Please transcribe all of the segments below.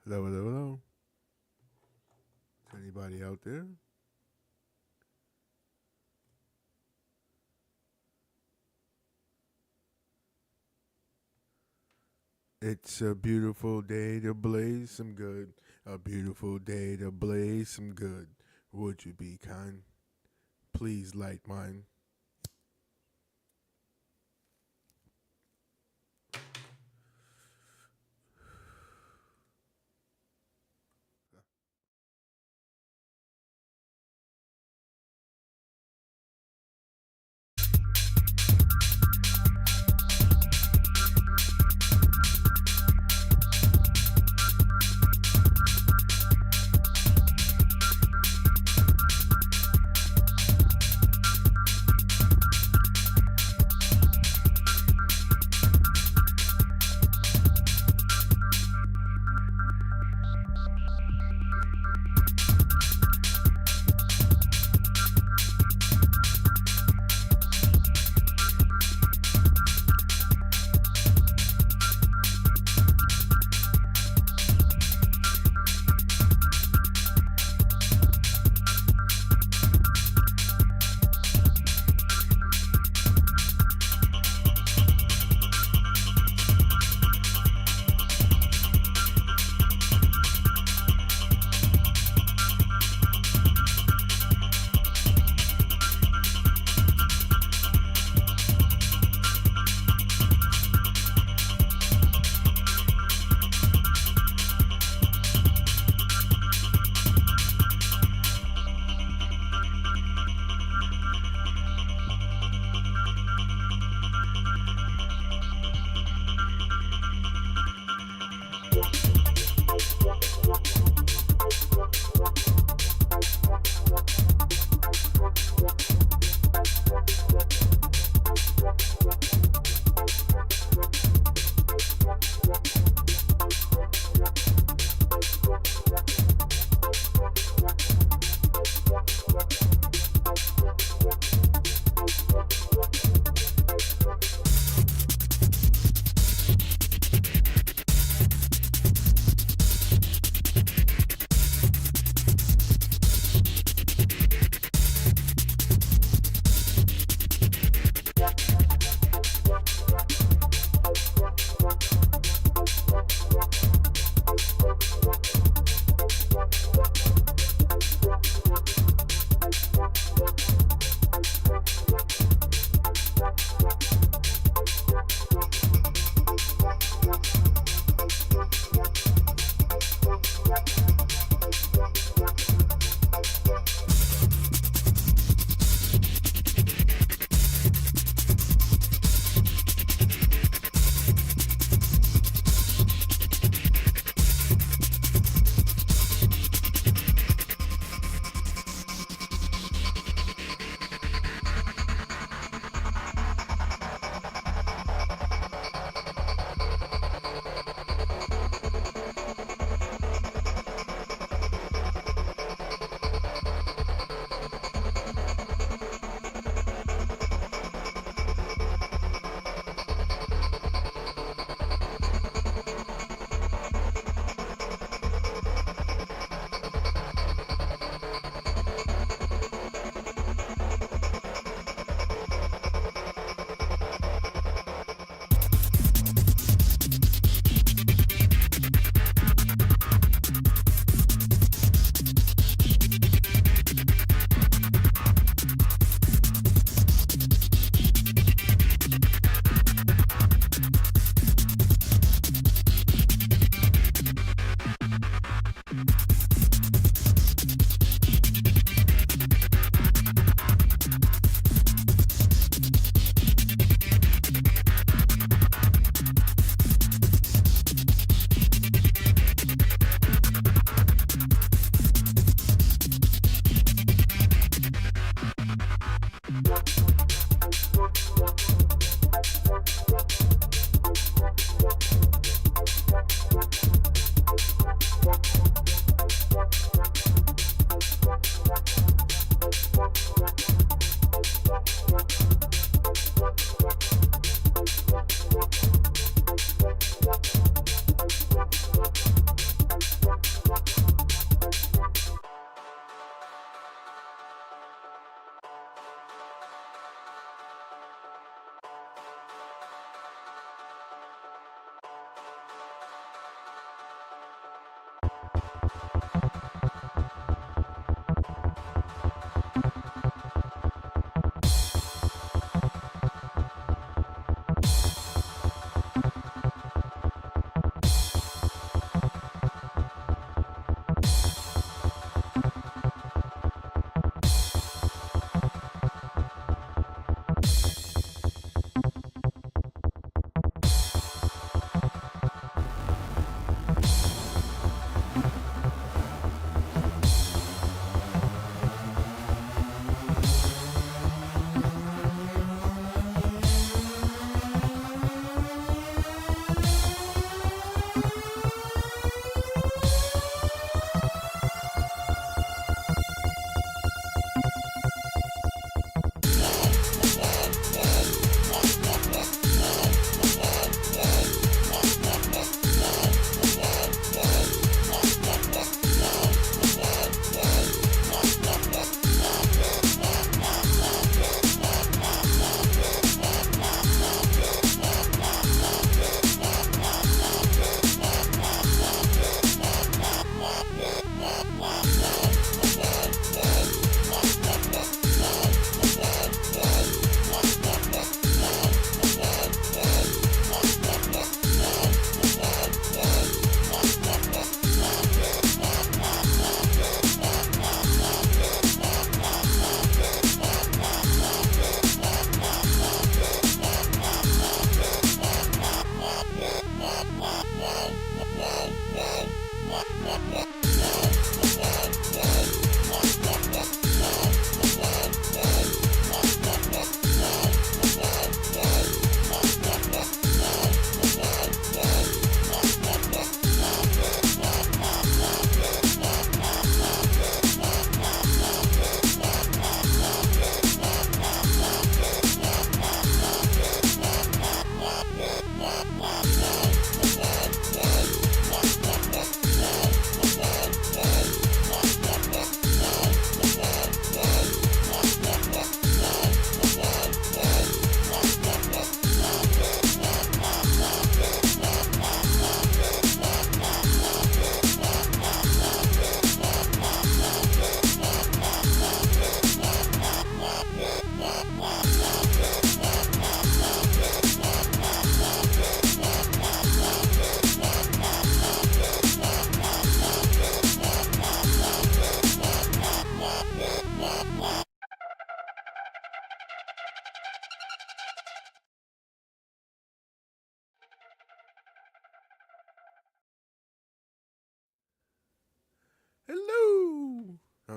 Hello, hello, hello. Is anybody out there? It's a beautiful day to blaze some good. A beautiful day to blaze some good. Would you be kind? Please light mine.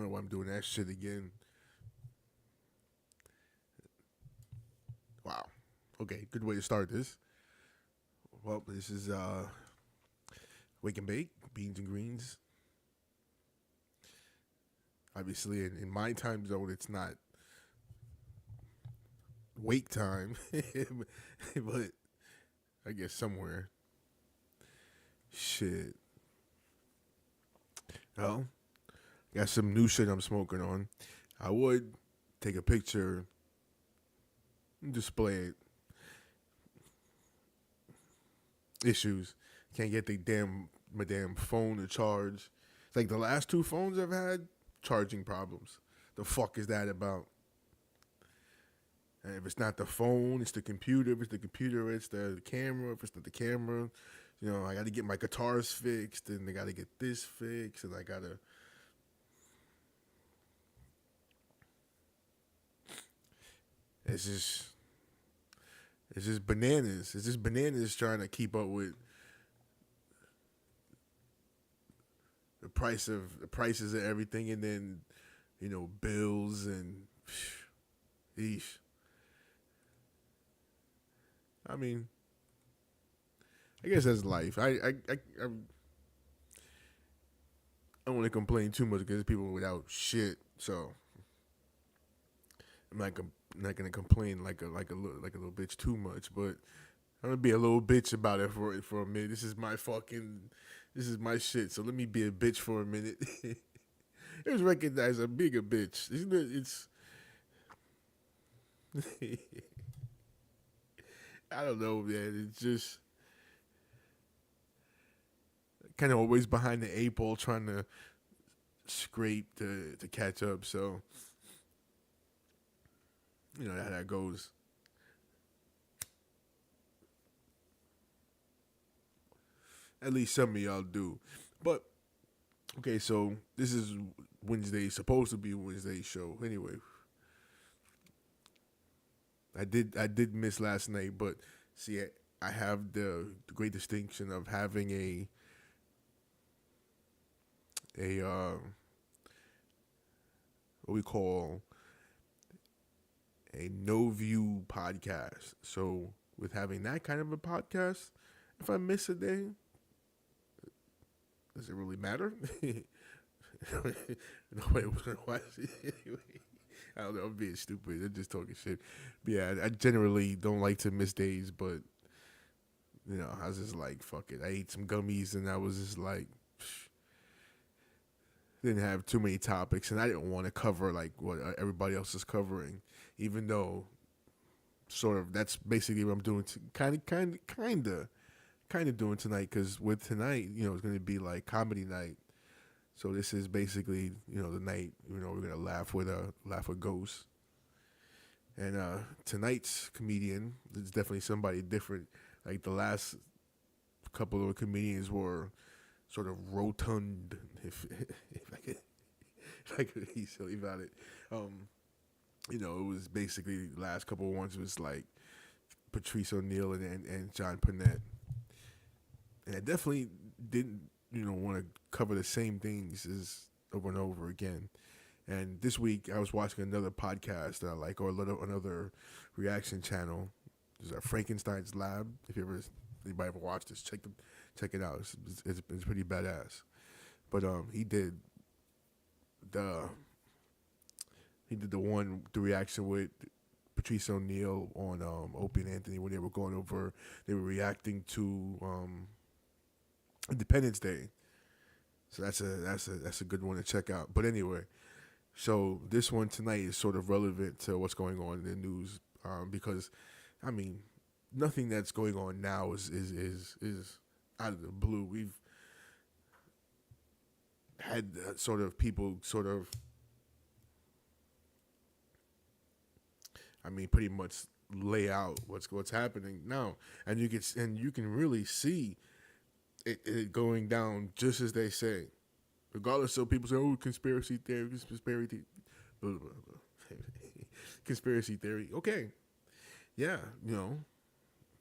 know why I'm doing that shit again. Wow. Okay, good way to start this. Well, this is Wake and Bake, Beans and Greens. Obviously, in my time zone, it's not wake time, but I guess somewhere. Shit. Well, got some new shit I'm smoking on. I would take a picture and display it. Issues. Can't get the my damn phone to charge. It's like the last two phones I've had, charging problems. The fuck is that about? And if it's not the phone, it's the computer. If it's the computer, it's the camera. If it's not the camera, I got to get my guitars fixed, and I got to get this fixed, and I got to. It's just bananas. It's just bananas trying to keep up with the prices of everything, and then bills and. Eesh. I mean, I guess that's life. I don't want to complain too much because there's people without shit. So I'm not gonna complain like a little bitch too much. But I'm gonna be a little bitch about it for a minute. This is my shit. So let me be a bitch for a minute. It was recognized I'm being a bitch. Isn't it? It's I don't know, man. It's just kind of always behind the eight ball, trying to scrape to catch up. So you know how that goes. At least some of y'all do. But okay, so this is Wednesday, supposed to be Wednesday's show. Anyway, I did miss last night, but see, I have the great distinction of having a what we call a no view podcast. So with having that kind of a podcast, if I miss a day, does it really matter? Nobody was gonna watch it anyway. I don't know. I'm being stupid. I'm just talking shit. But yeah, I generally don't like to miss days, but I was just like, fuck it. I ate some gummies, and I was just like, didn't have too many topics, and I didn't want to cover like what everybody else is covering, even though sort of that's basically what I'm doing. Kind of doing tonight, because with tonight, it's going to be like comedy night. So this is basically, the night, we're gonna laugh with ghosts. And tonight's comedian is definitely somebody different. Like the last couple of comedians were sort of rotund, if I could be silly about it. It was basically the last couple of ones was like Patrice O'Neill and John Panette. And I definitely didn't, want to cover the same things as over and over again. And this week I was watching another podcast that I like, or another reaction channel. There's a Frankenstein's Lab. If anybody ever watched this, check it out. It's pretty badass. But he did the the reaction with Patrice O'Neill on Opie and Anthony when they were reacting to Independence Day. So that's a good one to check out. But anyway, so this one tonight is sort of relevant to what's going on in the news, because I mean nothing that's going on now is out of the blue. We've had sort of people sort of, I mean, pretty much lay out what's happening now, and you can really see it going down just as they say. Regardless of people say, "Oh, conspiracy theory, blah, blah, blah." Conspiracy theory." Okay, yeah,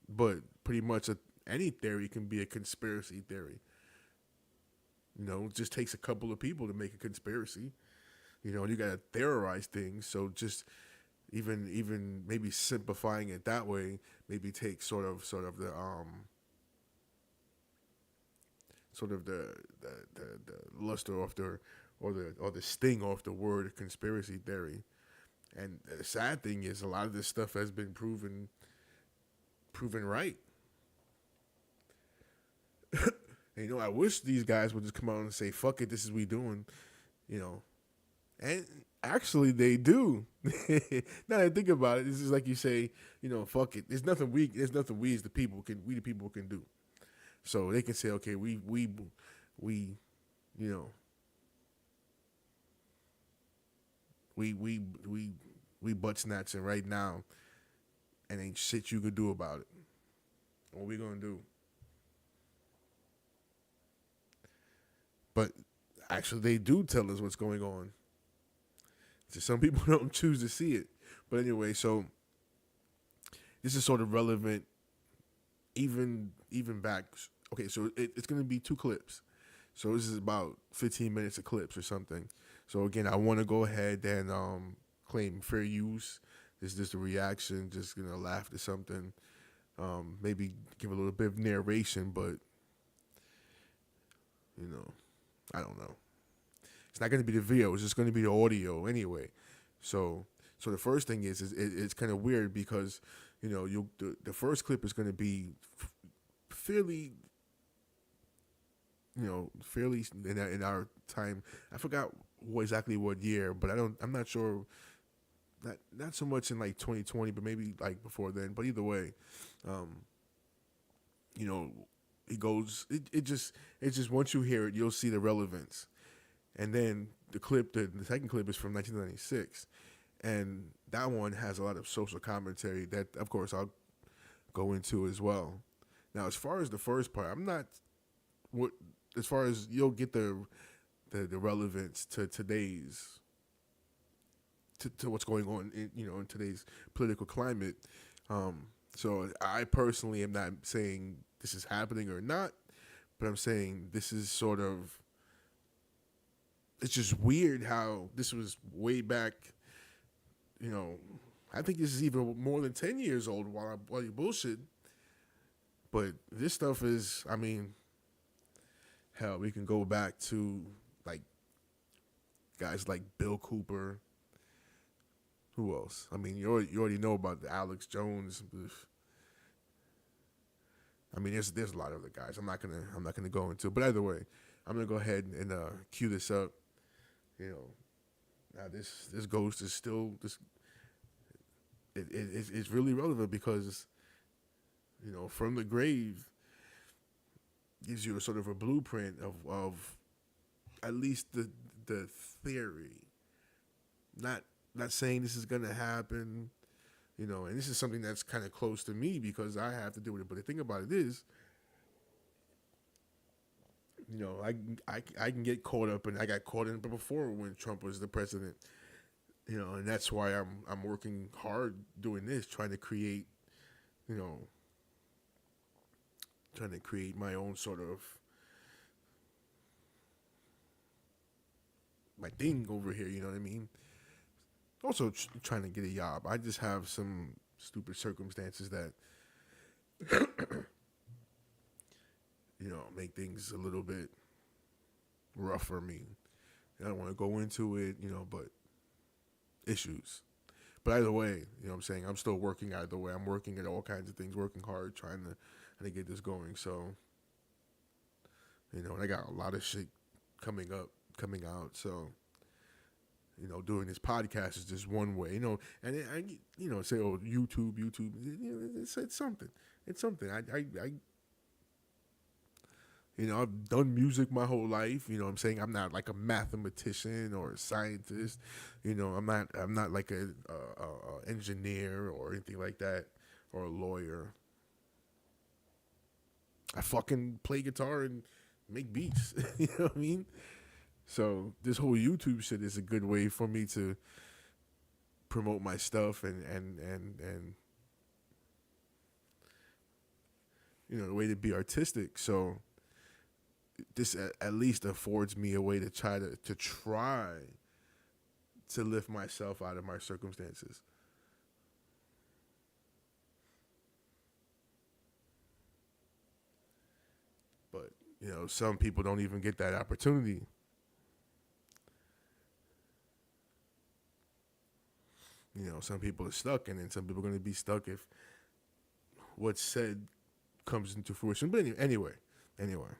but pretty much any theory can be a conspiracy theory. It just takes a couple of people to make a conspiracy. You gotta theorize things. So just even maybe simplifying it that way, maybe take sort of the luster off the or the sting off the word conspiracy theory. And the sad thing is, a lot of this stuff has been proven right. And, I wish these guys would just come out and say, "Fuck it, this is what we doing," you know. And actually, they do. Now that I think about it, this is like you say, "Fuck it." There's nothing we as the people can do. So they can say, "Okay, we, you know, we butt snatching right now, and ain't shit you could do about it. What we gonna do?" But actually, they do tell us what's going on. So some people don't choose to see it. But anyway, so this is sort of relevant, even back. Okay, so it's going to be two clips. So this is about 15 minutes of clips or something. So again, I want to go ahead and claim fair use. This is just a reaction, just laugh at something. Maybe give a little bit of narration, but I don't know. It's not going to be the video. It's just going to be the audio anyway. So the first thing is it's kind of weird because the first clip is going to be fairly fairly in our time. I forgot exactly what year, but I'm not sure. Not so much in like 2020, but maybe like before then. But either way, you know, it goes. It just once you hear it, you'll see the relevance. And then the second clip is from 1996, and that one has a lot of social commentary that, of course, I'll go into as well. Now, as far as the first part, I'm not what. As far as you'll get the relevance to today's to what's going on in today's political climate. So I personally am not saying this is happening or not, but I'm saying this is sort of. It's just weird how this was way back. I think this is even more than 10 years old while you bullshit. But this stuff is, I mean, hell, we can go back to like guys like Bill Cooper. Who else? I mean, you already know about the Alex Jones. I mean, there's a lot of other guys. I'm not gonna go into. But either way, I'm gonna go ahead and cue this up. Now this ghost is still this. It's really relevant because from the grave gives you a sort of a blueprint of at least the theory. Not saying this is gonna happen, and this is something that's kind of close to me because I have to do with it. But the thing about it is, I can get caught up, and I got caught in it before when Trump was the president. And that's why I'm working hard doing this, trying to create, my own sort of my thing over here. You know what I mean? Also trying to get a job. I just have some stupid circumstances that make things a little bit rough for me. I don't want to go into it, but issues. But either way, what I'm saying, I'm still working either way. I'm working at all kinds of things, working hard, trying to get this going. So, and I got a lot of shit coming out. So, doing this podcast is just one way, and I say, oh, YouTube, it's something. It's something. I've done music my whole life. I'm saying I'm not like a mathematician or a scientist. I'm not like a engineer or anything like that or a lawyer. I fucking play guitar and make beats. You know what I mean? So this whole YouTube shit is a good way for me to promote my stuff and the way to be artistic. So this at least affords me a way to try to lift myself out of my circumstances. But some people don't even get that opportunity. Some people are stuck, and then some people are going to be stuck if what's said comes into fruition. But anyway, you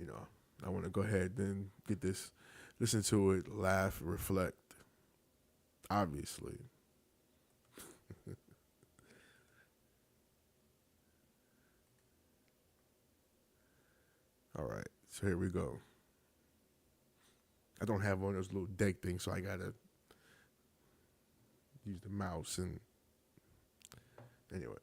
know, I want to go ahead and get this, listen to it, laugh, reflect. Obviously, all right. So here we go. I don't have one of those little deck things, so I gotta use the mouse. And anyway,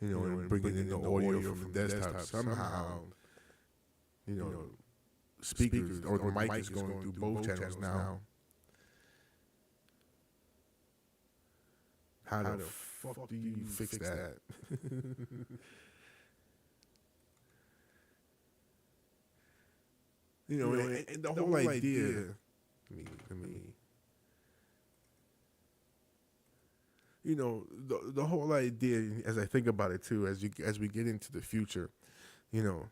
and bringing in the audio from the desktop somehow, you know, speakers or the mic is going through both channels now. How the fuck do you fix that? And the whole idea. Let me. The whole idea, as I think about it too, as we get into the future, you know,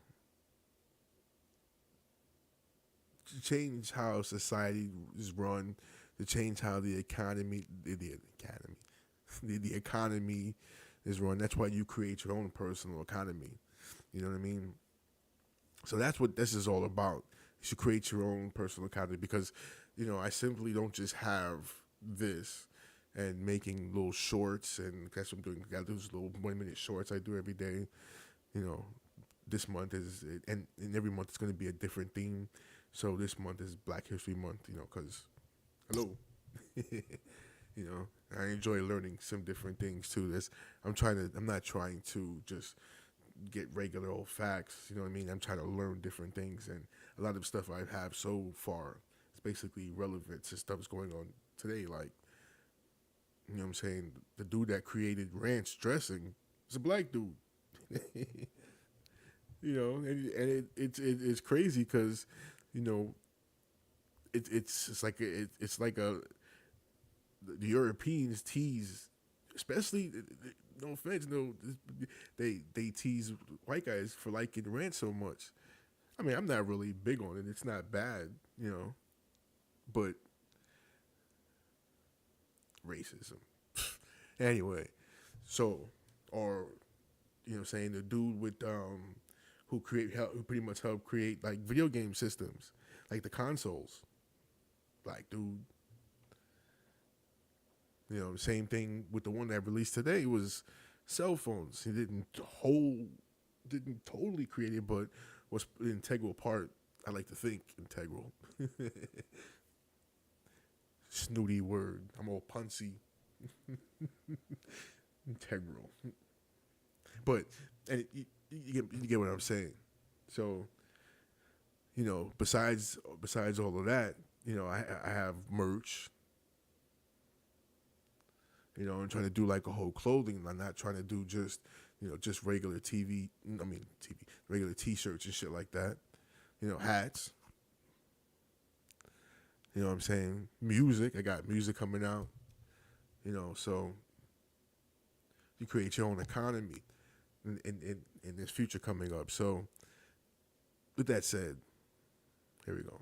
to change how society is run, to change how the economy, the economy is run. That's why you create your own personal economy. You know what I mean? So that's what this is all about. You should create your own personal economy because, I simply don't just have this and making little shorts, and that's what I'm doing. I got those little 1 minute shorts I do every day. You know, this month is, and every month it's going to be a different theme. So this month is Black History Month, because, hello, I enjoy learning some different things too. I'm not trying to just get regular old facts. You know what I mean? I'm trying to learn different things, and a lot of stuff I have so far is basically relevant to stuff's going on today. Like, you know what I'm saying? The dude that created ranch dressing is a black dude. It's crazy because, you know, it's like the Europeans tease, especially, no offense, no, they tease white guys for liking ranch so much. I mean, I'm not really big on it. It's not bad, but racism. Anyway, so, or saying the dude with who pretty much helped create like video game systems, like the consoles, black dude. Same thing with the one that released today was cell phones. He didn't totally create it, but was an integral part. I like to think integral. Snooty word. I'm all punsy. Integral. But and you get what I'm saying. So besides all of that, I have merch. I'm trying to do like a whole clothing. I'm not trying to do just regular TV. I mean TV, regular T-shirts and shit like that. Hats. You know what I'm saying? Music. I got music coming out. So you create your own economy in this future coming up. So with that said, here we go.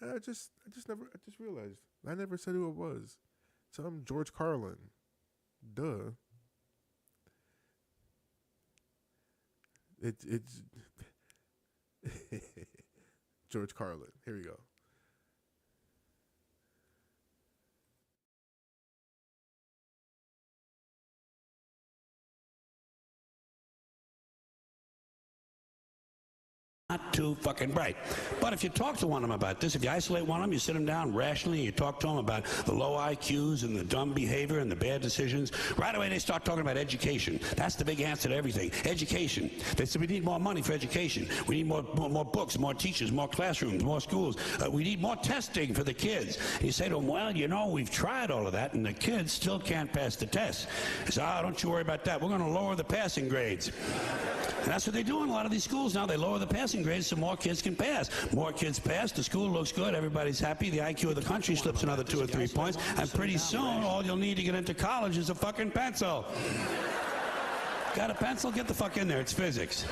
I just realized I never said who it was. So I'm George Carlin. Duh. It's George Carlin. Here we go. not too fucking bright. But if you talk to one of them about this, if you isolate one of them, you sit them down rationally, and you talk to them about the low IQs and the dumb behavior and the bad decisions, right away they start talking about education. That's the big answer to everything. Education. They say we need more money for education. We need more books, more teachers, more classrooms, more schools. We need more testing for the kids. And you say to them, well, you know, we've tried all of that, and the kids still can't pass the test. They say, don't you worry about that. We're going to lower the passing grades. And that's what they do in a lot of these schools now. They lower the passing grades so more kids can pass. More kids pass, the school looks good, everybody's happy, the IQ of the country slips another 2 or 3 points, and pretty soon all you'll need to get into college is a fucking pencil. Got a pencil? Get the fuck in there. It's physics.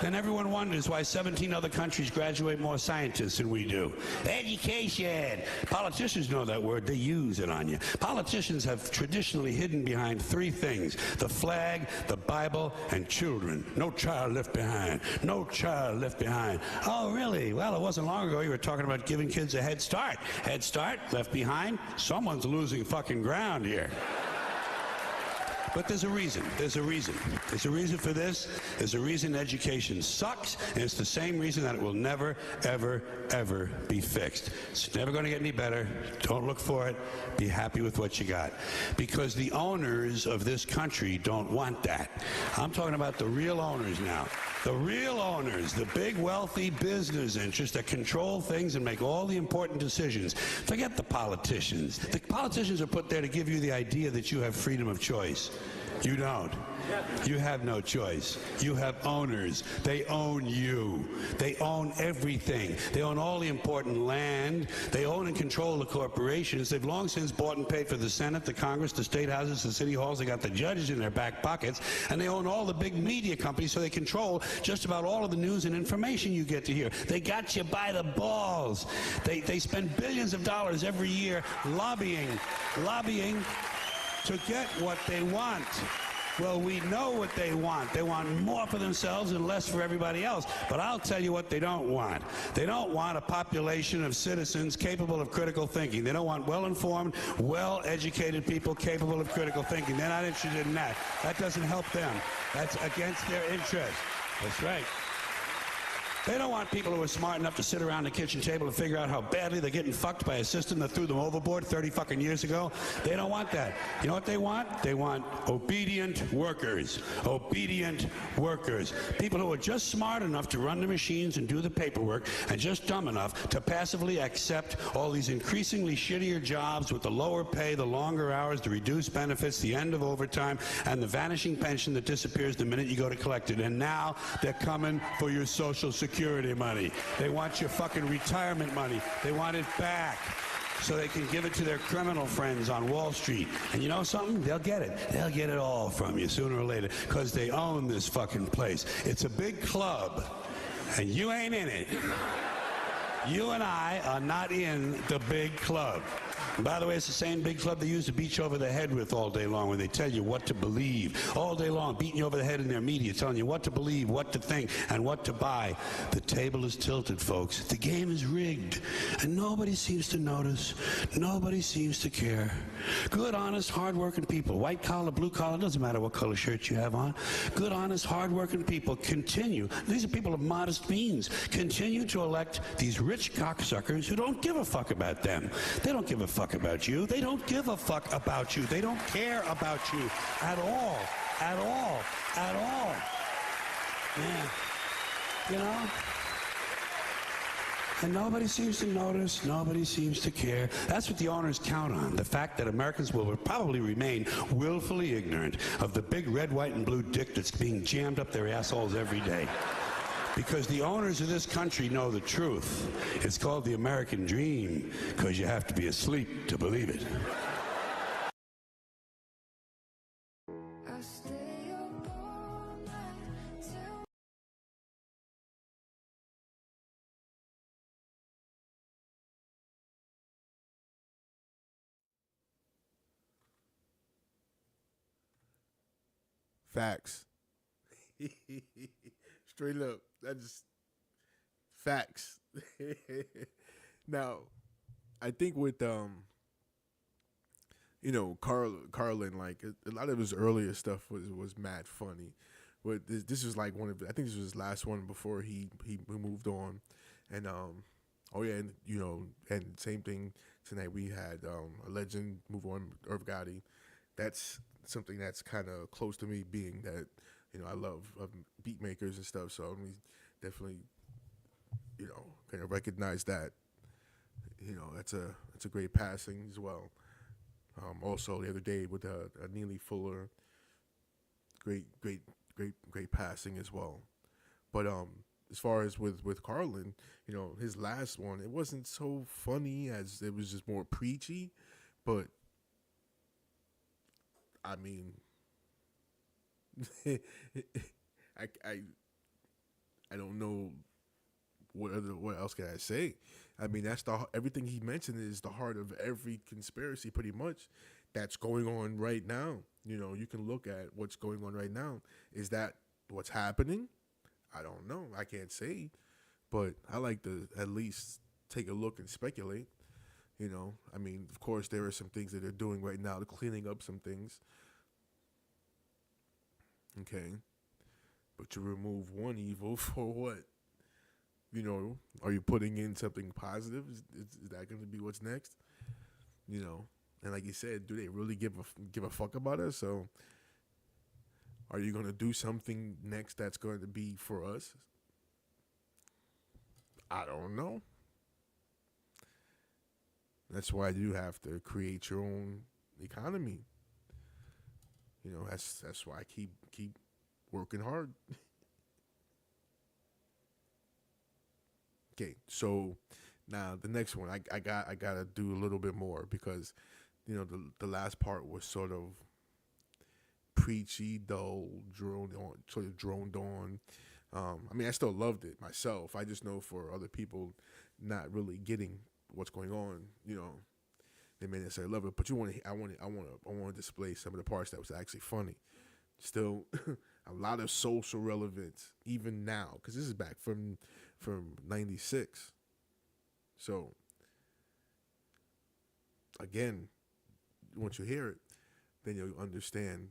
Then everyone wonders why 17 other countries graduate more scientists than we do. Education. Politicians know that word. They use it on you. Politicians have traditionally hidden behind 3 things: the flag, the Bible, and children. No child left behind. No child left behind. Oh, really? Well, it wasn't long ago you were talking about giving kids a head start. Head start, left behind. Someone's losing fucking ground here. But there's a reason. There's a reason. There's a reason for this. There's a reason education sucks, and it's the same reason that it will never, ever, ever be fixed. It's never going to get any better. Don't look for it. Be happy with what you got. Because the owners of this country don't want that. I'm talking about the real owners now. The real owners, the big wealthy business interests that control things and make all the important decisions. Forget the politicians. The politicians are put there to give you the idea that you have freedom of choice. You don't. You have no choice. You have owners. They own you. They own everything. They own all the important land. They own and control the corporations. They've long since bought and paid for the Senate, the Congress, the state houses, the city halls. They got the judges in their back pockets. And they own all the big media companies, so they control just about all of the news and information you get to hear. They got you by the balls. They spend billions of dollars every year lobbying to get what they want. Well, we know what they want. They want more for themselves and less for everybody else. But I'll tell you what they don't want. They don't want a population of citizens capable of critical thinking. They don't want well-informed, well-educated people capable of critical thinking. They're not interested in that. That doesn't help them. That's against their interest. That's right. They don't want people who are smart enough to sit around the kitchen table and figure out how badly they're getting fucked by a system that threw them overboard 30 fucking years ago. They don't want that. You know what they want? They want obedient workers. Obedient workers. People who are just smart enough to run the machines and do the paperwork, and just dumb enough to passively accept all these increasingly shittier jobs with the lower pay, the longer hours, the reduced benefits, the end of overtime, and the vanishing pension that disappears the minute you go to collect it. And now they're coming for your Social Security money. They want your fucking retirement money. They want it back so they can give it to their criminal friends on Wall Street. And you know something? They'll get it. They'll get it all from you sooner or later, because they own this fucking place. It's a big club, and you ain't in it. You and I are not in the big club. And by the way, it's the same big club they use to beat you over the head with all day long when they tell you what to believe. All day long, beating you over the head in their media, telling you what to believe, what to think, and what to buy. The table is tilted, folks. The game is rigged. And nobody seems to notice. Nobody seems to care. Good, honest, hard-working people, white collar, blue collar, doesn't matter what color shirt you have on. Good, honest, hard-working people continue. These are people of modest means. Continue to elect these rich cocksuckers who don't give a fuck about them. They don't give a fuck about you. They don't give a fuck about you. They don't care about you at all. At all. At all. Yeah. You know? And nobody seems to notice. Nobody seems to care. That's what the owners count on. The fact that Americans will probably remain willfully ignorant of the big red, white, and blue dick that's being jammed up their assholes every day. Because the owners of this country know the truth. It's called the American dream, because you have to be asleep to believe it. Facts. Straight up. That's facts. Now, I think with Carlin, like a lot of his earlier stuff was mad funny, But this was like one of I think this was his last one before he moved on, and oh yeah, and and same thing tonight we had a legend move on, Irv Gotti. That's something that's kind of close to me, being that I love beat makers and stuff. So I mean, definitely kind of recognize that. That's a great passing as well. Also the other day with Neely Fuller, great, great, great passing as well. But as far as with Carlin, his last one, it wasn't so funny as it was just more preachy. But I mean, I I don't know what else can I say. I mean, that's everything he mentioned is the heart of every conspiracy, pretty much, that's going on right now. You can look at what's going on right now. Is that what's happening? I don't know. I can't say, but I like to at least take a look and speculate. I mean, of course, there are some things that they're doing right now to cleaning up some things. Okay, but you remove one evil for what? Are you putting in something positive? Is that going to be what's next? And like you said, do they really give a fuck about us? So, are you going to do something next that's going to be for us? I don't know. That's why you have to create your own economy. That's why I keep working hard. Okay, so now the next one, I gotta do a little bit more because the last part was sort of preachy, dull, droned on. I mean, I still loved it myself. I just know for other people not really getting what's going on, they may not say love it, but I want to display some of the parts that was actually funny. Still, a lot of social relevance even now, because this is back from '96. So again, once you hear it, then you'll understand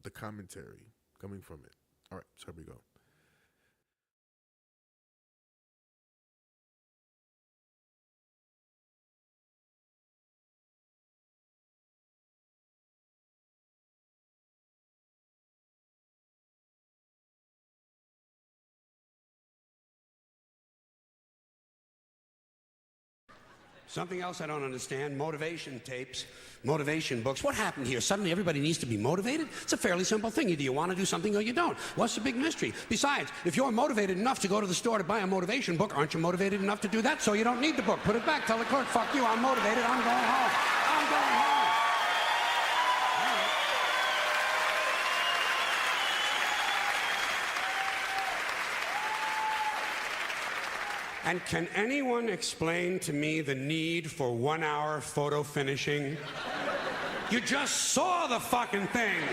the commentary coming from it. All right, so here we go. Something else I don't understand, motivation tapes, motivation books. What happened here? Suddenly everybody needs to be motivated? It's a fairly simple thing. Either you want to do something or you don't. What's the big mystery? Besides, if you're motivated enough to go to the store to buy a motivation book, aren't you motivated enough to do that? So you don't need the book. Put it back. Tell the clerk, fuck you, I'm motivated. I'm going home. I'm going home. And can anyone explain to me the need for 1 hour photo finishing? You just saw the fucking thing.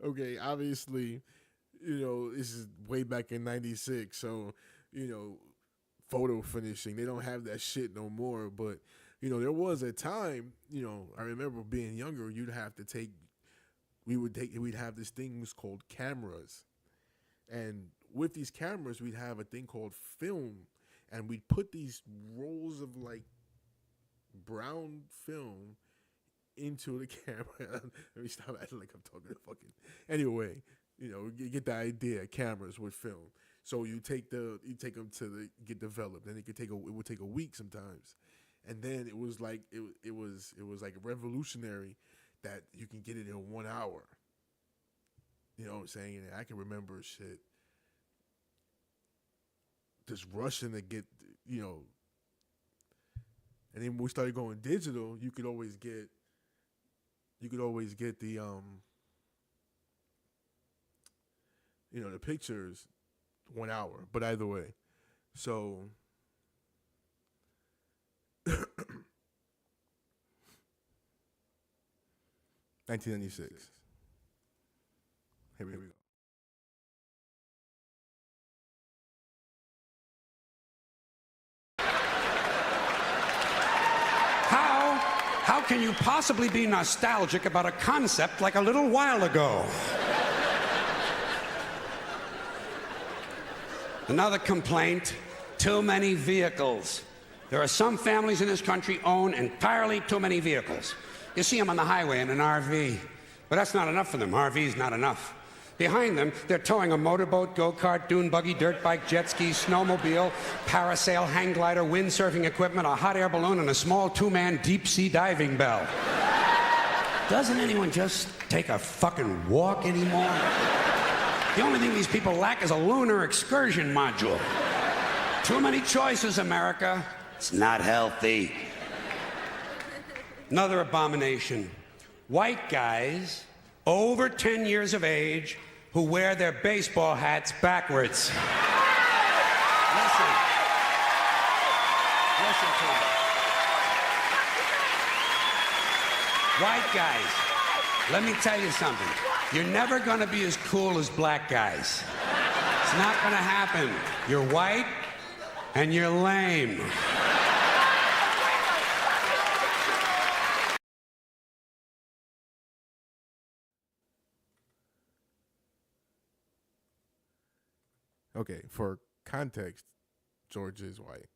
Okay, obviously, this is way back in '96, so you know, photo finishing, they don't have that shit no more. But there was a time, I remember being younger. We'd have this thing was called cameras, and with these cameras, we'd have a thing called film, and we'd put these rolls of like brown film into the camera. Let me stop acting like I'm talking to fucking. Anyway, you get the idea. Cameras with film. So you take them to get developed, and it would take a week sometimes, and then it was like it was like revolutionary that you can get it in 1 hour. You know what I'm saying? And I can remember shit just rushing to get you know. And then when we started going digital, you could always get the pictures 1 hour. But either way, so 1996. Here we go. can you possibly be nostalgic about a concept like a little while ago? Another complaint, too many vehicles. There are some families in this country own entirely too many vehicles. You see them on the highway in an RV, but that's not enough for them. RV's not enough. Behind them, they're towing a motorboat, go-kart, dune buggy, dirt bike, jet ski, snowmobile, parasail, hang glider, windsurfing equipment, a hot air balloon, and a small two-man deep-sea diving bell. Doesn't anyone just take a fucking walk anymore? The only thing these people lack is a lunar excursion module. Too many choices, America. It's not healthy. Another abomination. White guys over 10 years of age who wear their baseball hats backwards. Listen. Listen to me. White guys, let me tell you something. You're never going to be as cool as black guys. It's not going to happen. You're white and you're lame. Okay, for context, George is white.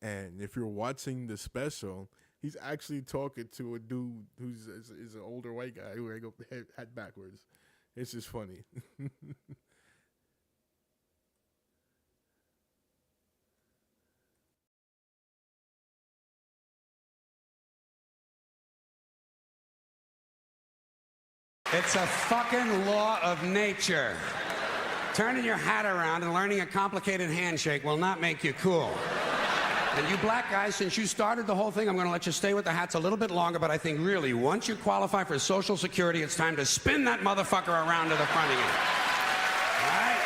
And if you're watching the special, he's actually talking to a dude who's is an older white guy who wearing a hat backwards. It's just funny. It's a fucking law of nature. Turning your hat around and learning a complicated handshake will not make you cool. And you black guys, since you started the whole thing, I'm going to let you stay with the hats a little bit longer, but I think really, once you qualify for Social Security, it's time to spin that motherfucker around to the front again. All right?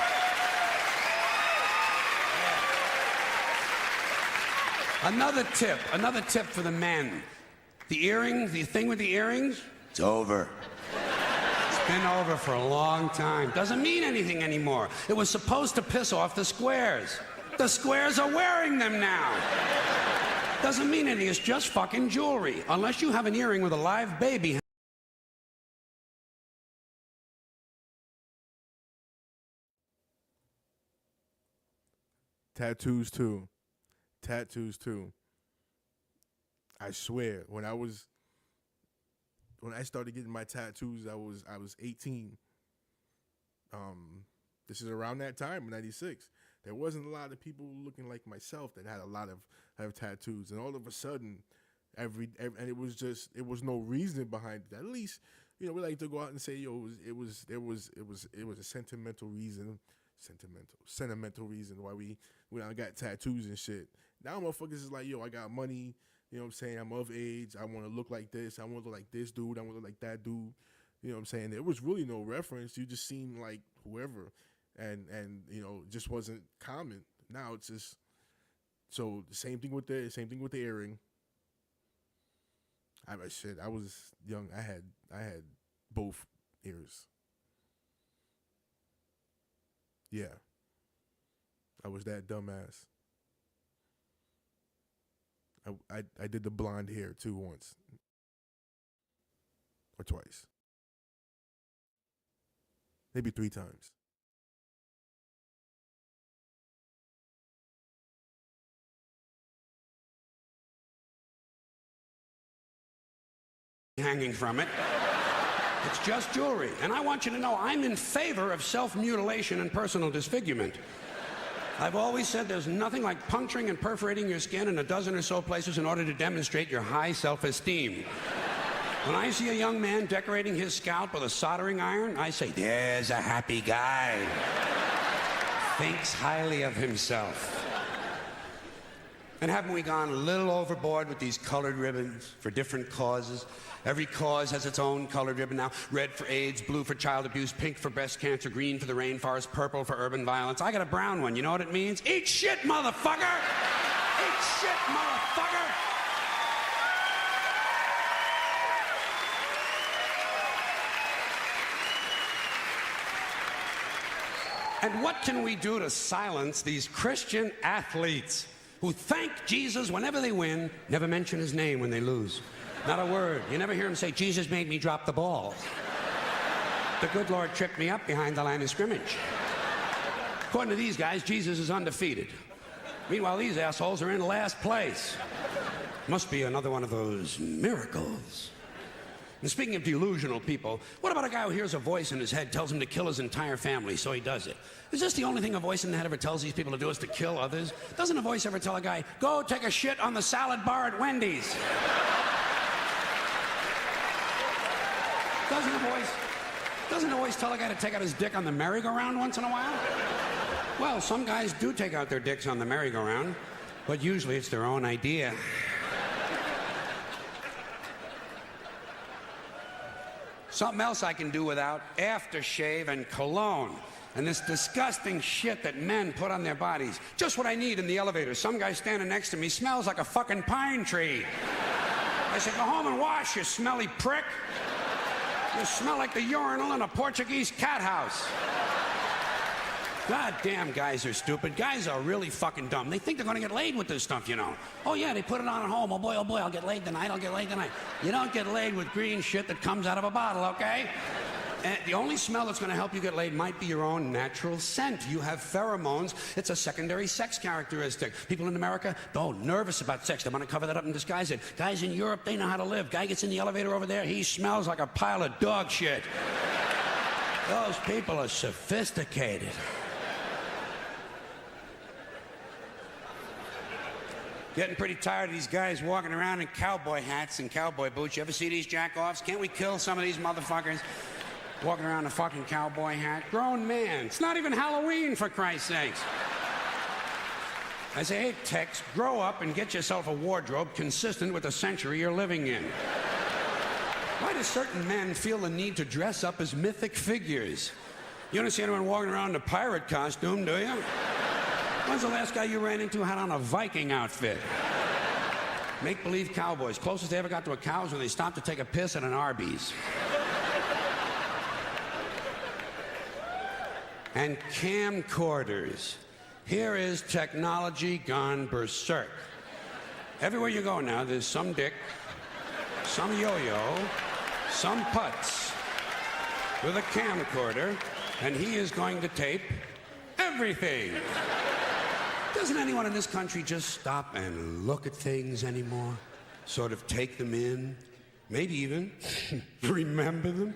Yeah. Another tip for the men. The earring, the thing with the earrings, it's over. It's been over for a long time. Doesn't mean anything anymore. It was supposed to piss off the squares. The squares are wearing them now. Doesn't mean anything. It's just fucking jewelry. Unless you have an earring with a live baby. Tattoos too. Tattoos too. I swear, when I started getting my tattoos, I was 18. This is around that time, 96. There wasn't a lot of people looking like myself that had a lot of tattoos, and all of a sudden, and it was no reason behind it. At least, we like to go out and say, yo, it was a sentimental reason why I got tattoos and shit. Now motherfuckers is like, yo, I got money. You know what I'm saying? I'm of age. I want to look like this. I want to look like this dude. I want to look like that dude. You know what I'm saying? There was really no reference. You just seemed like whoever. And just wasn't common. Now it's just so the same thing with the earring. I was young. I had both ears. Yeah. I was that dumbass. I did the blonde hair too once. Or twice. Maybe 3 times. Hanging from it. It's just jewelry. And I want you to know I'm in favor of self-mutilation and personal disfigurement. I've always said there's nothing like puncturing and perforating your skin in a dozen or so places in order to demonstrate your high self-esteem. When I see a young man decorating his scalp with a soldering iron, I say, there's a happy guy. Thinks highly of himself. And haven't we gone a little overboard with these colored ribbons for different causes? Every cause has its own colored ribbon now. Red for AIDS, blue for child abuse, pink for breast cancer, green for the rainforest, purple for urban violence. I got a brown one. You know what it means? Eat shit, motherfucker! Eat shit, motherfucker! And what can we do to silence these Christian athletes who thank Jesus whenever they win, never mention his name when they lose? Not a word. You never hear him say, Jesus made me drop the ball. The good Lord tripped me up behind the line of scrimmage. According to these guys, Jesus is undefeated. Meanwhile, these assholes are in last place. Must be another one of those miracles. And speaking of delusional people, what about a guy who hears a voice in his head tells him to kill his entire family, so he does it? Is this the only thing a voice in the head ever tells these people to do is to kill others? Doesn't a voice ever tell a guy, go take a shit on the salad bar at Wendy's? Doesn't a voice tell a guy to take out his dick on the merry-go-round once in a while? Well, some guys do take out their dicks on the merry-go-round, but usually it's their own idea. Something else I can do without, aftershave and cologne. And this disgusting shit that men put on their bodies. Just what I need in the elevator. Some guy standing next to me smells like a fucking pine tree. I said, go home and wash, you smelly prick. You smell like the urinal in a Portuguese cat house. God damn, guys are stupid. Guys are really fucking dumb. They think they're gonna get laid with this stuff, you know. Oh yeah, they put it on at home. Oh boy, I'll get laid tonight, I'll get laid tonight. You don't get laid with green shit that comes out of a bottle, okay? And the only smell that's gonna help you get laid might be your own natural scent. You have pheromones. It's a secondary sex characteristic. People in America, nervous about sex. They wanna cover that up and disguise it. Guys in Europe, they know how to live. Guy gets in the elevator over there, he smells like a pile of dog shit. Those people are sophisticated. Getting pretty tired of these guys walking around in cowboy hats and cowboy boots. You ever see these jack-offs? Can't we kill some of these motherfuckers? Walking around in a fucking cowboy hat. Grown man. It's not even Halloween, for Christ's sakes. I say, hey, Tex, grow up and get yourself a wardrobe consistent with the century you're living in. Why do certain men feel the need to dress up as mythic figures? You don't see anyone walking around in a pirate costume, do you? When's the last guy you ran into had on a Viking outfit? Make-believe cowboys. Closest they ever got to a cow is when they stopped to take a piss at an Arby's. And camcorders. Here is technology gone berserk. Everywhere you go now, there's some dick, some yo-yo, some putz with a camcorder, and he is going to tape everything. Doesn't anyone in this country just stop and look at things anymore? Sort of take them in? Maybe even remember them?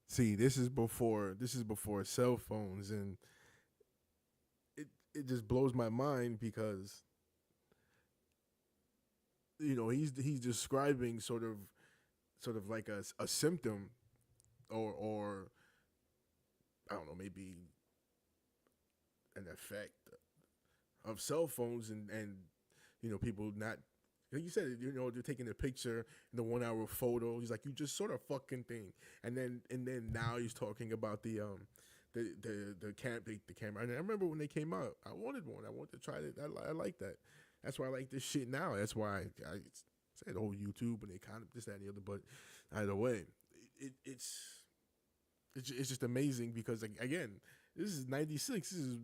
See, this is before cell phones, and it just blows my mind because, you know, he's describing sort of like a symptom or I don't know, maybe an effect of cell phones and you know, people not, like you said, you know, they're taking a picture in the 1 hour photo. He's like, you just sort of fucking thing. And then now he's talking about the camera. And I remember when they came out, I wanted one. I wanted to try it. I like that. That's why I like this shit now. That's why I said, oh, YouTube and they kind of this, that, and the other. But either way, it's just amazing because, like, again, this is 96. This is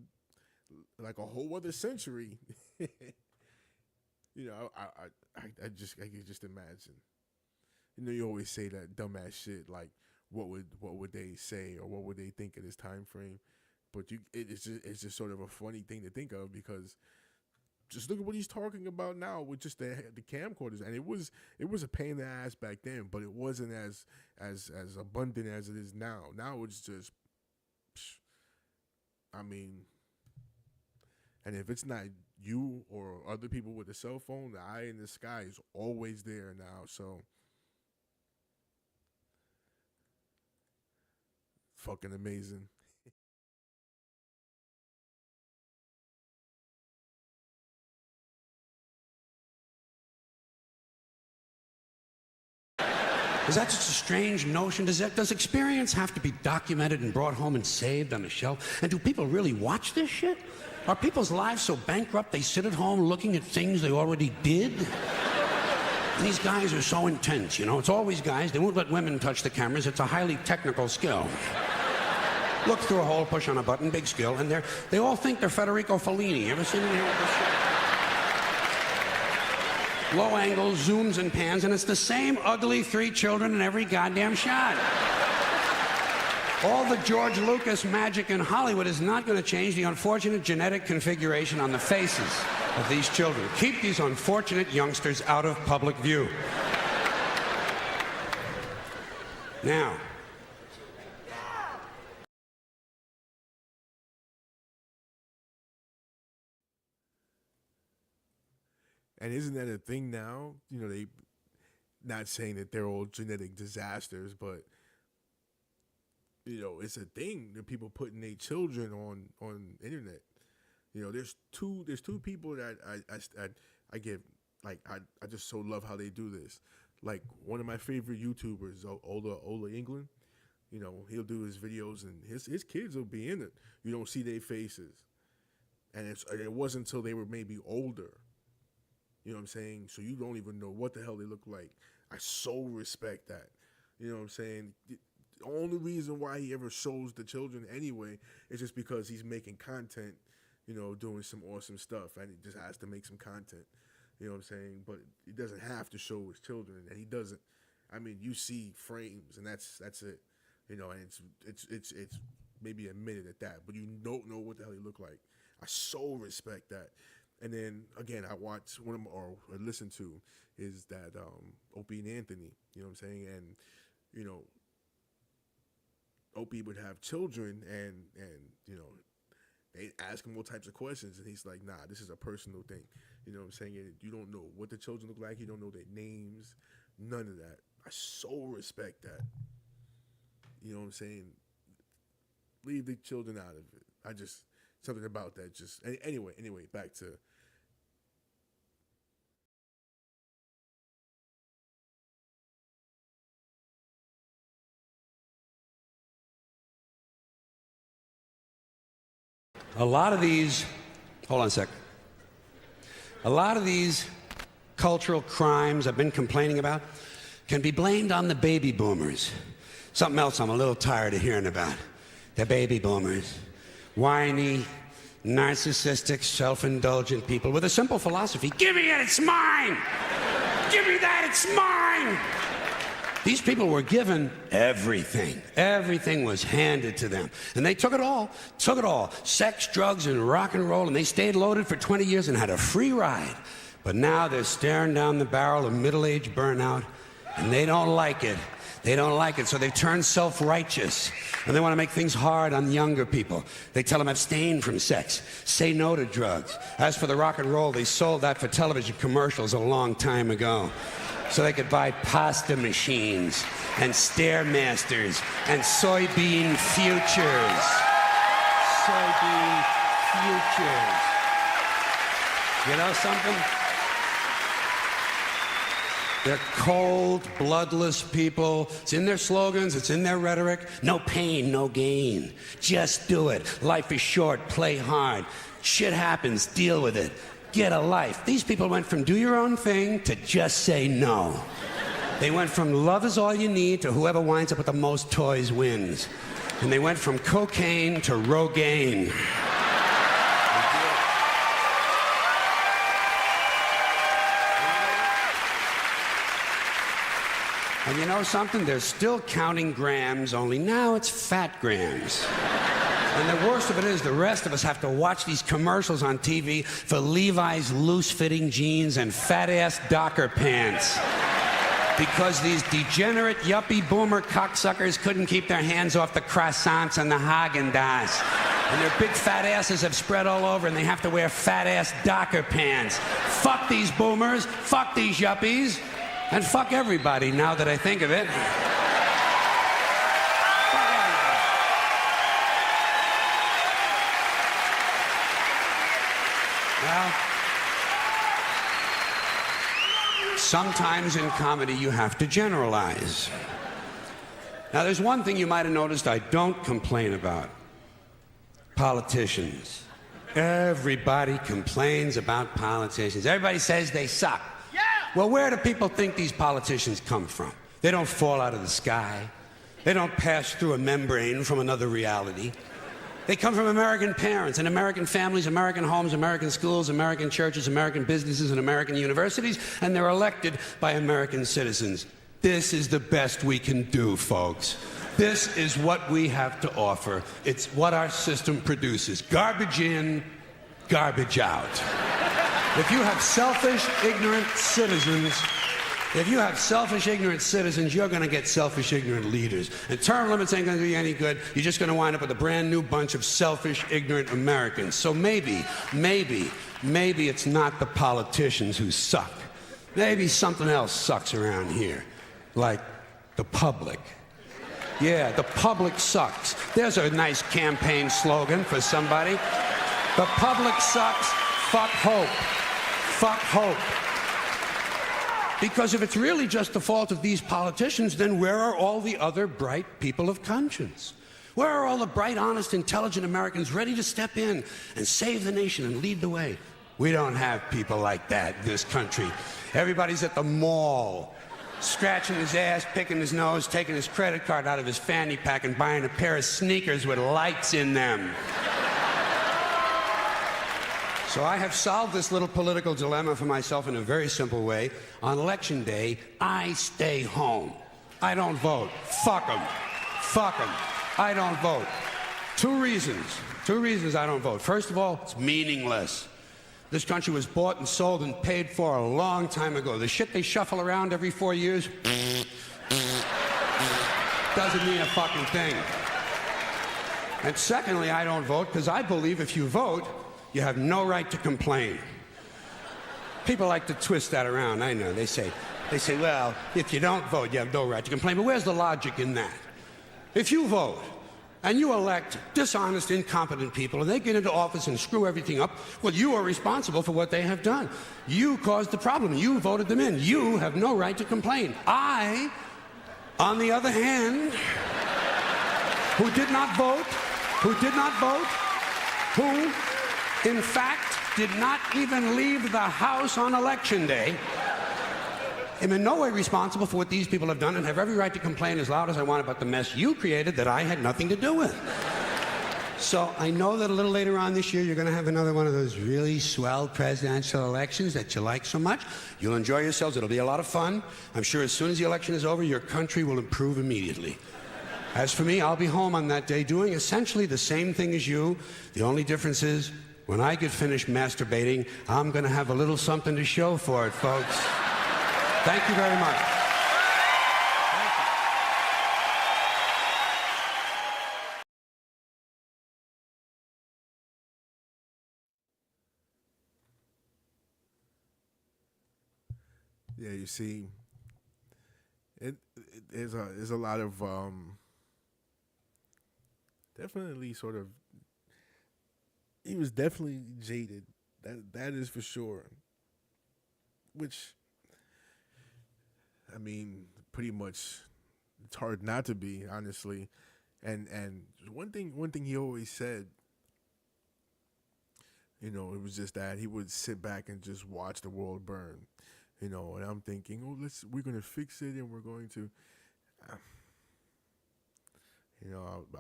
like a whole other century. You know, I can just imagine. You know, you always say that dumbass shit like, what would they say or what would they think of this time frame? But it's just sort of a funny thing to think of because just look at what he's talking about now with just the camcorders, and it was a pain in the ass back then, but it wasn't as abundant as it is now. Now it's just, I mean, and if it's not you or other people with a cell phone, the eye in the sky is always there now. So fucking amazing. Is that just a strange notion? Does experience have to be documented and brought home and saved on a shelf? And do people really watch this shit? Are people's lives so bankrupt they sit at home looking at things they already did? And these guys are so intense, you know? It's always guys. They won't let women touch the cameras. It's a highly technical skill. Look through a hole, push on a button, big skill, and they all think they're Federico Fellini. You ever seen him here with this shit? Low angles, zooms, and pans, and it's the same ugly 3 children in every goddamn shot. All the George Lucas magic in Hollywood is not going to change the unfortunate genetic configuration on the faces of these children. Keep these unfortunate youngsters out of public view. Now, and isn't that a thing now? You know, they not saying that they're all genetic disasters, but you know, it's a thing that people putting their children on internet. You know, there's two people that I give, like, I just so love how they do this. Like, one of my favorite YouTubers, Ola England, you know, he'll do his videos and his kids will be in it. You don't see their faces. And it wasn't until they were maybe older. You know what I'm saying? So you don't even know what the hell they look like. I so respect that. You know what I'm saying? The only reason why he ever shows the children anyway is just because he's making content, you know, doing some awesome stuff, and he just has to make some content. You know what I'm saying? But he doesn't have to show his children, and he doesn't. I mean, you see frames, and that's it. You know, and it's maybe a minute at that, but you don't know what the hell he look like. I so respect that. And then again, I watch one of them, or listen to, is that Opie and Anthony. You know what I'm saying? And you know, Opie would have children, and you know, they ask him all types of questions, and he's like, nah, this is a personal thing. You know what I'm saying? And you don't know what the children look like. You don't know their names. None of that. I so respect that. You know what I'm saying? Leave the children out of it. Something about that just... Anyway, back to... a lot of these cultural crimes I've been complaining about can be blamed on the baby boomers. Something else I'm a little tired of hearing about. The baby boomers. Whiny, narcissistic, self-indulgent people with a simple philosophy. Give me it, it's mine! Give me that, it's mine! These people were given everything. Everything was handed to them. And they took it all. Sex, drugs, and rock and roll, and they stayed loaded for 20 years and had a free ride. But now they're staring down the barrel of middle-age burnout, and they don't like it. They don't like it, so they've turned self-righteous. And they want to make things hard on younger people. They tell them abstain from sex, say no to drugs. As for the rock and roll, they sold that for television commercials a long time ago. So they could buy pasta machines and Stairmasters and soybean futures. Soybean futures. You know something? They're cold, bloodless people. It's in their slogans, it's in their rhetoric. No pain, no gain. Just do it. Life is short, play hard. Shit happens, deal with it. Get a life. These people went from do your own thing to just say no. They went from love is all you need to whoever winds up with the most toys wins. And they went from cocaine to Rogaine. And you know something? They're still counting grams, only now it's fat grams. And the worst of it is the rest of us have to watch these commercials on TV for Levi's loose-fitting jeans and fat-ass Docker pants. Because these degenerate, yuppie, boomer cocksuckers couldn't keep their hands off the croissants and the Haagen-Dazs. And their big fat asses have spread all over, and they have to wear fat-ass Docker pants. Fuck these boomers, fuck these yuppies, and fuck everybody, now that I think of it. Well, sometimes in comedy you have to generalize. Now, there's one thing you might have noticed I don't complain about. Politicians. Everybody complains about politicians. Everybody says they suck. Well, where do people think these politicians come from? They don't fall out of the sky. They don't pass through a membrane from another reality. They come from American parents and American families, American homes, American schools, American churches, American businesses, and American universities, and they're elected by American citizens. This is the best we can do, folks. This is what we have to offer. It's what our system produces. Garbage in, garbage out. If you have selfish, ignorant citizens, you're going to get selfish, ignorant leaders. And term limits ain't going to do you any good. You're just going to wind up with a brand new bunch of selfish, ignorant Americans. So maybe it's not the politicians who suck. Maybe something else sucks around here, like the public. Yeah, the public sucks. There's a nice campaign slogan for somebody. The public sucks. Fuck hope. Fuck hope. Because if it's really just the fault of these politicians, then where are all the other bright people of conscience? Where are all the bright, honest, intelligent Americans ready to step in and save the nation and lead the way? We don't have people like that in this country. Everybody's at the mall, scratching his ass, picking his nose, taking his credit card out of his fanny pack and buying a pair of sneakers with lights in them. So I have solved this little political dilemma for myself in a very simple way. On election day, I stay home. I don't vote. Fuck them. Fuck them. I don't vote. Two reasons I don't vote. First of all, it's meaningless. This country was bought and sold and paid for a long time ago. The shit they shuffle around every 4 years doesn't mean a fucking thing. And secondly, I don't vote because I believe if you vote, you have no right to complain. People like to twist that around, I know. They say, well, if you don't vote, you have no right to complain. But where's the logic in that? If you vote and you elect dishonest, incompetent people and they get into office and screw everything up, well, you are responsible for what they have done. You caused the problem. You voted them in. You have no right to complain. I, on the other hand, who did not vote, who in fact, did not even leave the house on election day, am in no way responsible for what these people have done and have every right to complain as loud as I want about the mess you created that I had nothing to do with. So I know that a little later on this year, you're going to have another one of those really swell presidential elections that you like so much. You'll enjoy yourselves. It'll be a lot of fun. I'm sure as soon as the election is over, your country will improve immediately. As for me, I'll be home on that day doing essentially the same thing as you. The only difference is, when I get finished masturbating, I'm going to have a little something to show for it, folks. Thank you very much. Yeah, you see, there's a lot of definitely sort of. He was definitely jaded. That is for sure. Which, I mean, pretty much, it's hard not to be, honestly. And one thing he always said, it was just that he would sit back and just watch the world burn, And I'm thinking, we're gonna fix it, and we're going to,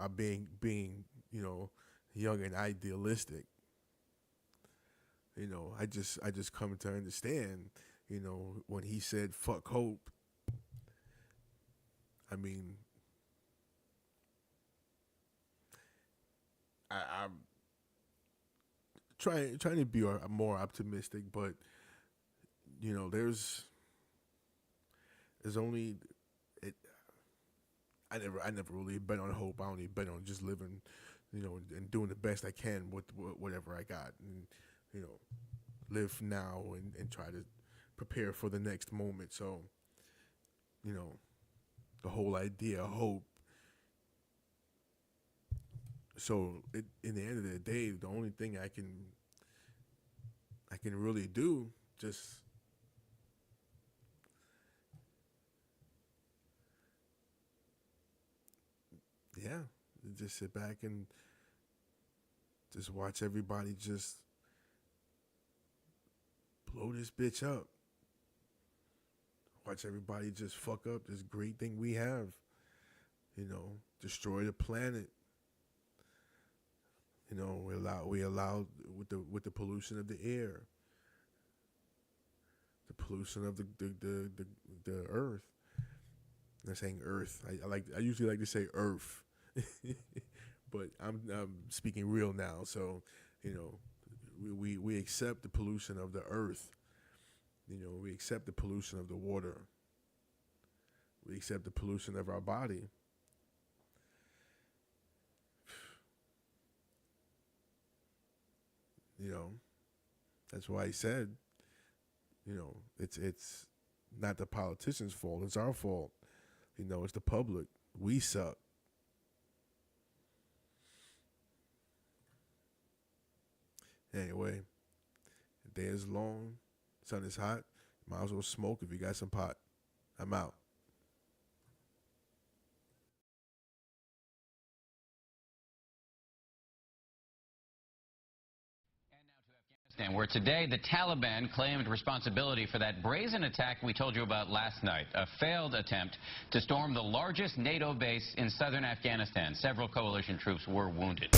I being young and idealistic. I just come to understand, when he said fuck hope, I mean, I'm trying to be more optimistic, but there's only it. I never really bet on hope. I only bet on just living, and doing the best I can with whatever I got, and live now and try to prepare for the next moment. So, the whole idea of hope. So, in the end of the day, the only thing I can really do, just sit back and just watch everybody just blow this bitch up. Watch everybody just fuck up this great thing we have. destroy the planet. We allow with the pollution of the air, the pollution of the earth. I'm not saying earth. I usually like to say earth, but I'm speaking real now. So, we accept the pollution of the earth. We accept the pollution of the water. We accept the pollution of our body. That's why he said, it's not the politicians' fault. It's our fault. It's the public. We suck. Anyway, the day is long, sun is hot. Might as well smoke if you got some pot. I'm out. Where today the Taliban claimed responsibility for that brazen attack we told you about last night, a failed attempt to storm the largest NATO base in southern Afghanistan. Several coalition troops were wounded.